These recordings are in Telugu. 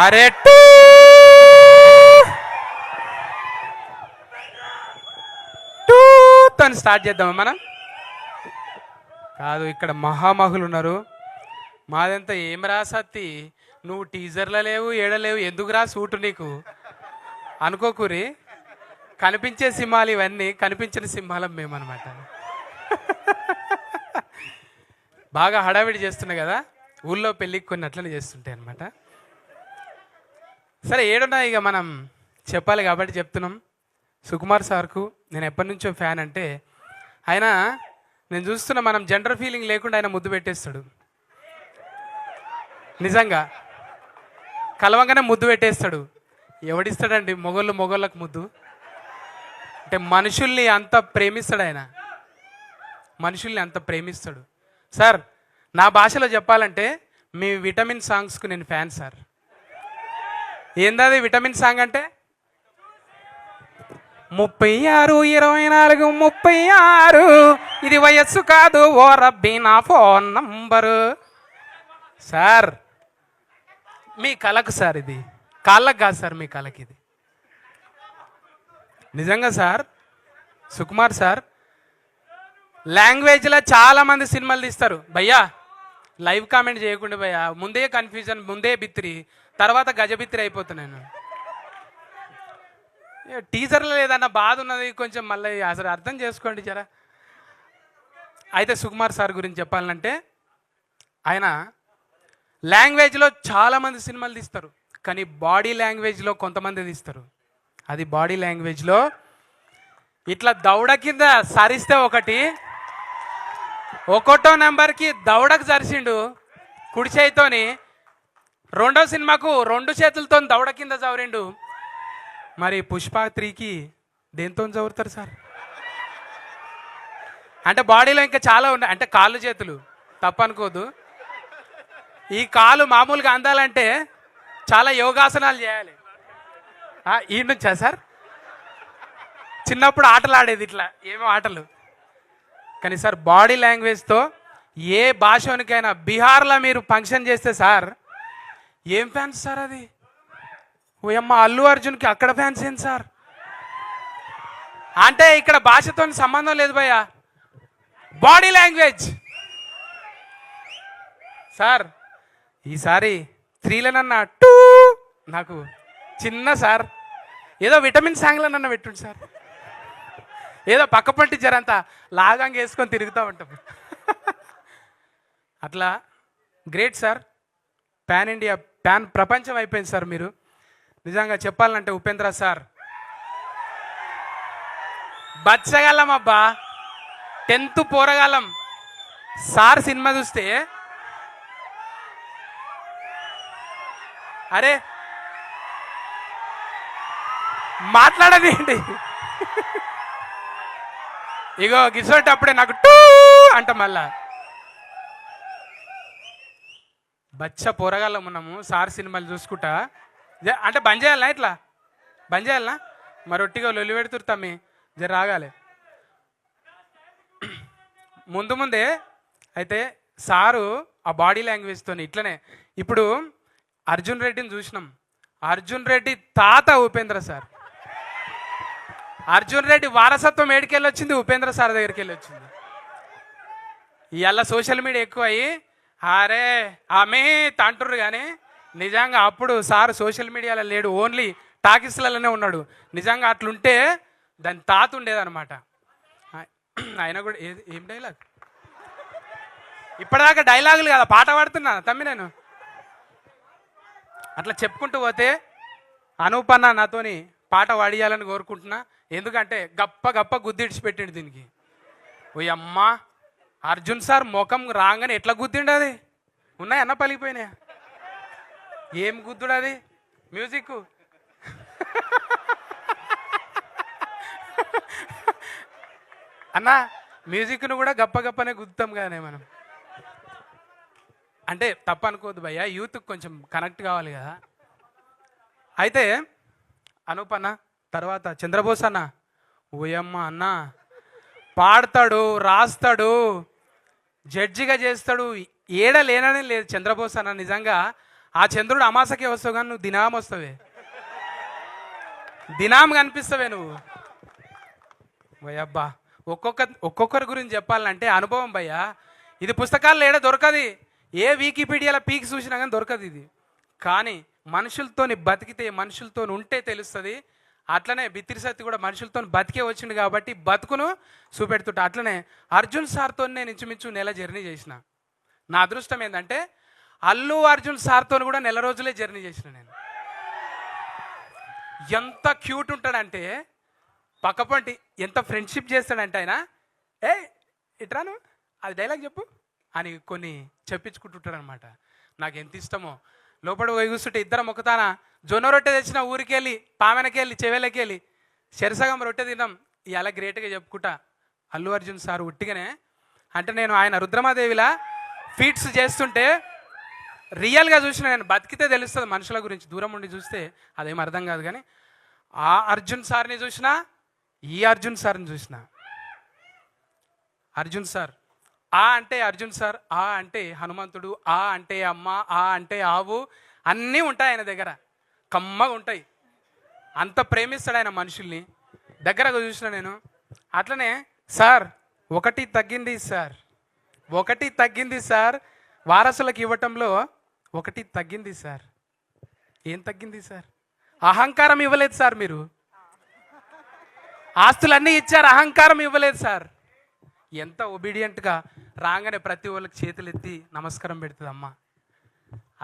అరే తను స్టార్ట్ చేద్దామా మనం? కాదు, ఇక్కడ మహామహులు ఉన్నారు. మాదంతా ఏం రా సత్తి, నువ్వు టీజర్లో లేవు, ఏడలేవు, ఎందుకురా సూటు నీకు అనుకోకూరి. కనిపించే సింహాలు ఇవన్నీ, కనిపించిన సింహాలం మేమన్నమాట. బాగా హడావిడి చేస్తున్నాయి కదా, ఊళ్ళో పెళ్ళికి కొన్ని అట్లనే చేస్తుంటాయి అనమాట. సరే, ఏడున్నా ఇక మనం చెప్పాలి కాబట్టి చెప్తున్నాం. సుకుమార్ సార్కు నేను ఎప్పటి నుంచో ఫ్యాన్. అంటే ఆయన, నేను చూస్తున్నా, మనం జెండర్ ఫీలింగ్ లేకుండా ఆయన ముద్దు పెట్టేస్తాడు. నిజంగా కలవంగానే ముద్దు పెట్టేస్తాడు. ఎవడిస్తాడండి మొగోళ్ళకు ముద్దు? అంటే మనుషుల్ని అంత ప్రేమిస్తాడు ఆయన, మనుషుల్ని అంత ప్రేమిస్తాడు. సార్, నా భాషలో చెప్పాలంటే మీ విటమిన్ సాంగ్స్కు నేను ఫ్యాన్ సార్. ఏందది విటమిన్ సాంగ్ అంటే? 36 24 36 ఇది వయస్సు కాదు ఓ రబ్బీ నా ఫోన్ నంబరు. సార్, మీ కళకు సార్, ఇది కాళ్ళకు కాదు సార్, మీ కళకి ఇది. నిజంగా సార్, సుకుమార్ సార్ లాంగ్వేజ్లో చాలామంది సినిమాలు తీస్తారు భయ్యా. లైవ్ కామెంట్ చేయకుండా భయ్యా, ముందే కన్ఫ్యూజన్, ముందే బిత్రి, తర్వాత గజబిత్రి అయిపోతున్నాను. టీజర్లో లేదన్న బాధ ఉన్నది కొంచెం, మళ్ళీ అసలు అర్థం చేసుకోండి జరా. అయితే సుకుమార్ సార్ గురించి చెప్పాలంటే, ఆయన లాంగ్వేజ్లో చాలామంది సినిమాలు తీస్తారు, కానీ బాడీ లాంగ్వేజ్లో కొంతమంది తీస్తారు. అది బాడీ లాంగ్వేజ్లో ఇట్లా దౌడ కింద సరిస్తే ఒకటో నెంబర్కి దౌడకు సరిసిండు కుడి చేయితోని. రెండో సినిమాకు 2 చేతులతో దౌడ కింద చవరిండు. మరి పుష్ప 3కి దేంతో చదువుతారు సార్? అంటే బాడీలో ఇంకా చాలా ఉన్నాయి. అంటే కాళ్ళు చేతులు తప్పనుకోదు. ఈ కాలు మామూలుగా అందాలంటే చాలా యోగాసనాలు చేయాలి. ఈ నుంచా సార్? చిన్నప్పుడు ఆటలు ఆడేది ఇట్లా, ఏమో ఆటలు. కానీ సార్, బాడీ లాంగ్వేజ్తో ఏ భాషనికైనా, బీహార్లో మీరు ఫంక్షన్ చేస్తే సార్, ఏం ఫ్యాన్స్ సార్ అది? ఓయమ్మ, అల్లు అర్జున్కి అక్కడ ఫ్యాన్స్ ఏంటి సార్? అంటే ఇక్కడ భాషతో సంబంధం లేదు భయ్యా, బాడీ లాంగ్వేజ్. సార్, ఈసారి 3లనన్నా నాకు చిన్న సార్, ఏదో విటమిన్ సాంగ్లనన్నా పెట్టుండి సార్. ఏదో పక్క పంటి జరంతా లాగంగా వేసుకొని తిరుగుతూ ఉంటాం. అట్లా great sir. Pan India, pan ప్రపంచం అయిపోయింది సార్ మీరు. నిజంగా చెప్పాలంటే ఉపేంద్ర సార్ బచ్చగలం అబ్బా, 10th పోరగాలం. సార్ సినిమా చూస్తే అరే మాట్లాడది ఏంటి? ఇగో గిసోటి అప్పుడే నాకు అంట. మళ్ళా బచ్చ పోరగాళ్ళం ఉన్నాము సార్ సినిమాలు చూసుకుంటా. అంటే బంద్ చేయాలనా? ఇట్లా బంద్ చేయాలనా? మరి ఒట్టిగా లొల్లి పెడుతురు తమ్మి, జర రాగాలి. ముందే అయితే సారు ఆ బాడీ లాంగ్వేజ్తో ఇట్లనే. ఇప్పుడు అర్జున్ రెడ్డిని చూసినాం. అర్జున్ రెడ్డి తాత ఉపేంద్ర సార్. అర్జున్ రెడ్డి వారసత్వం ఏడికెళ్ళి వచ్చింది? ఉపేంద్ర సార్ దగ్గరికి వెళ్ళి వచ్చింది. ఇవాళ సోషల్ మీడియా ఎక్కువ అయ్యి అరే ఆమె తంటుర్రు, కానీ నిజంగా అప్పుడు సార్ సోషల్ మీడియాలో లేడు, ఓన్లీ టాకీస్లలోనే ఉన్నాడు. నిజంగా అట్లుంటే దాని తాత ఉండేదన్నమాట. ఆయన కూడా ఏం డైలాగ్? ఇప్పటిదాకా డైలాగులు కదా, పాట పాడుతున్నా తమ్మి నేను. అట్లా చెప్పుకుంటూ పోతే అనూపన్న నాతోని పాట పాడియాలని కోరుకుంటున్నా. ఎందుకంటే గప్ప గుద్దిడిచిపెట్టిండు దీనికి. ఓ అమ్మ, అర్జున్ సార్ ముఖం రాగానే ఎట్లా గుద్దిండు? అది ఉన్నాయన్న పలిగిపోయినాయా? ఏం గుద్దుడు అది? మ్యూజిక్ అన్న, మ్యూజిక్ను కూడా గప్పనే గుద్దుతాం కానీ మనం. అంటే తప్పు అనుకోవద్దు భయ్యా, యూత్కి కొంచెం కనెక్ట్ కావాలి కదా. అయితే అనూప్ అన్న, తర్వాత చంద్రబోస్ అన్న, ఓయమ్మ అన్న పాడతాడు, రాస్తాడు, జడ్జిగా చేస్తాడు, ఏడ లేననే లేదు చంద్రబోస్ అన్న. నిజంగా ఆ చంద్రుడు అమాసకే వస్తావు కానీ నువ్వు దినాం వస్తావే, దినాం కనిపిస్తావే నువ్వు. భయ్యబ్బా, ఒక్కొక్కరి గురించి చెప్పాలంటే అనుభవం భయ్యా. ఇది పుస్తకాల్లో ఏడ దొరకది, ఏ వికీపీడియాలో పీకి చూసినా కానీ దొరకదు ఇది. కానీ మనుషులతోని బతికితే, మనుషులతో ఉంటే తెలుస్తుంది. అట్లనే బిత్తిరి సత్తి కూడా మనుషులతో బతికే వచ్చిండు కాబట్టి బతుకును చూపెడుతుంటా. అట్లనే అర్జున్ సార్తో నేను ఇంచుమించు నెల జర్నీ చేసిన. నా అదృష్టం ఏంటంటే అల్లు అర్జున్ సార్తో కూడా నెల రోజులే జర్నీ చేసిన నేను. ఎంత క్యూట్ ఉంటాడంటే పక్కపంటి, ఎంత ఫ్రెండ్షిప్ చేస్తాడంటే ఆయన, ఏ ఇట్రాను అది డైలాగ్ చెప్పు అని కొన్ని చెప్పించుకుంటుంటాడు అనమాట. నాకు ఎంత ఇష్టమో. లోపల పోయి కూర్చుంటే ఇద్దరం ఒకతాన జొన్న రొట్టె తెచ్చిన ఊరికెళ్ళి, పామెనకెళ్ళి, చెవెలకెళ్ళి చెరసగం రొట్టె తిన్నాం. ఇలా గ్రేట్గా చెప్పుకుంటా అల్లు అర్జున్ సార్ ఉట్టిగానే. అంటే నేను ఆయన రుద్రమాదేవిలా ఫీట్స్ చేస్తుంటే రియల్గా చూసిన, నేను బతికితే తెలుస్తుంది మనుషుల గురించి, దూరం ఉండి చూస్తే అదేం అర్థం కాదు. కానీ ఆ అర్జున్ సార్ని చూసినా, ఈ అర్జున్ సార్ని చూసిన. అర్జున్ సార్ ఆ అంటే అర్జున్ సార్, ఆ అంటే హనుమంతుడు, ఆ అంటే అమ్మ, ఆ అంటే ఆవు, అన్నీ ఉంటాయి ఆయన దగ్గర, కమ్మగా ఉంటాయి. అంత ప్రేమిస్తాడు ఆయన మనుషుల్ని. దగ్గరగా చూసిన నేను. అట్లనే సార్ ఒకటి తగ్గింది సార్, ఒకటి తగ్గింది సార్, వారసులకు ఇవ్వటంలో ఒకటి తగ్గింది సార్. ఏం తగ్గింది సార్? అహంకారం ఇవ్వలేదు సార్. మీరు ఆస్తులన్నీ ఇచ్చారు, అహంకారం ఇవ్వలేదు సార్. ఎంత ఒబీడియంట్గా రాగానే ప్రతి వాళ్ళకి చేతులు ఎత్తి నమస్కారం పెడుతుంది అమ్మ.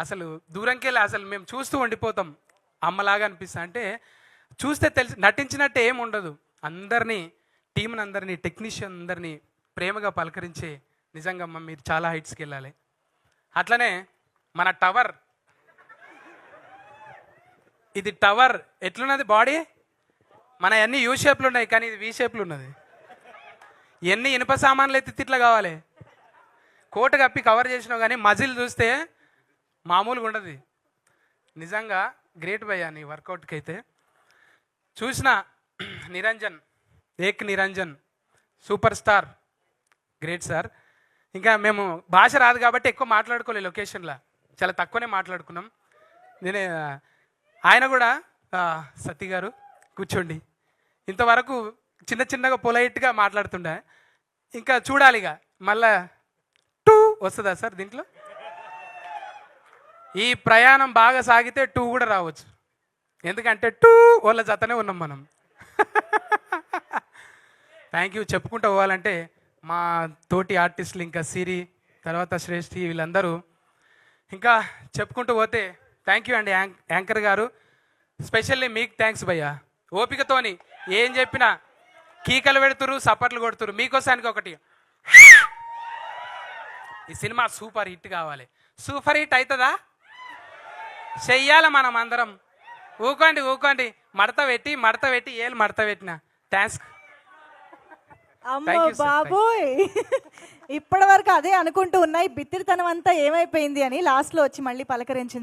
అసలు దూరంకి వెళ్ళి అసలు మేము చూస్తూ ఉండిపోతాం. అమ్మలాగా అనిపిస్తా. అంటే చూస్తే తెలిసి నటించినట్టే ఏం ఉండదు. అందరినీ, టీంని అందరినీ, టెక్నీషియన్ అందరినీ ప్రేమగా పలకరించే నిజంగా అమ్మ మీరు చాలా హైట్స్కి వెళ్ళాలి. అట్లనే మన టవర్, ఇది టవర్ ఎట్లున్నది బాడీ? మన అన్ని యూ షేప్లు ఉన్నాయి కానీ ఇది వి షేప్లు ఉన్నది. ఎన్ని ఇనుప సామాన్లు ఎత్తి ఇట్లా కావాలి, కోట కప్పి కవర్ చేసినావు కానీ మజిల్ చూస్తే మామూలుగా ఉండదు. నిజంగా గ్రేట్ భయ్యా నీ వర్కౌట్కి అయితే. చూసిన Niranjan, Ek Niranjan super star, great sir. ఇంకా మేము భాష రాదు కాబట్టి ఎక్కువ మాట్లాడుకోలేదు లొకేషన్లో, చాలా తక్కువనే మాట్లాడుకున్నాం. నేనే ఆయన కూడా సతీ గారు కూర్చోండి, ఇంతవరకు చిన్న చిన్నగా పొలైట్గా మాట్లాడుతుండే. ఇంకా చూడాలి ఇక మళ్ళా టూ వస్తుందా సార్ దీంట్లో? ఈ ప్రయాణం బాగా సాగితే టూ కూడా రావచ్చు, ఎందుకంటే టూ వాళ్ళ జతనే ఉన్నాం మనం. Thank you. చెప్పుకుంటూ పోవాలంటే మా తోటి ఆర్టిస్టులు, ఇంకా సిరి, తర్వాత శ్రేష్ఠి, వీళ్ళందరూ ఇంకా చెప్పుకుంటూ పోతే థ్యాంక్ యూ అండి యాంకర్ గారు. స్పెషల్లీ మీకు థ్యాంక్స్ భయ్యా. ఓపికతోని ఏం చెప్పినా కీకలు పెడుతురు, సపర్లు కొడుతురు. మీకోసానికి ఒకటి, ఈ సినిమా సూపర్ హిట్ కావాలి. సూపర్ హిట్ అవుతుందా? చెయ్యాలి మనం అందరం. ఊకోండి ఊకోండి, మడత పెట్టి ఏళ్ళు మడత పెట్టిన. థ్యాంక్స్. అమ్మో బాబోయ్, ఇప్పటి వరకు అదే అనుకుంటూ ఉన్నాయి, బిత్తిరితనం అంతా ఏమైపోయింది అని లాస్ట్లో వచ్చి మళ్ళీ పలకరించింది.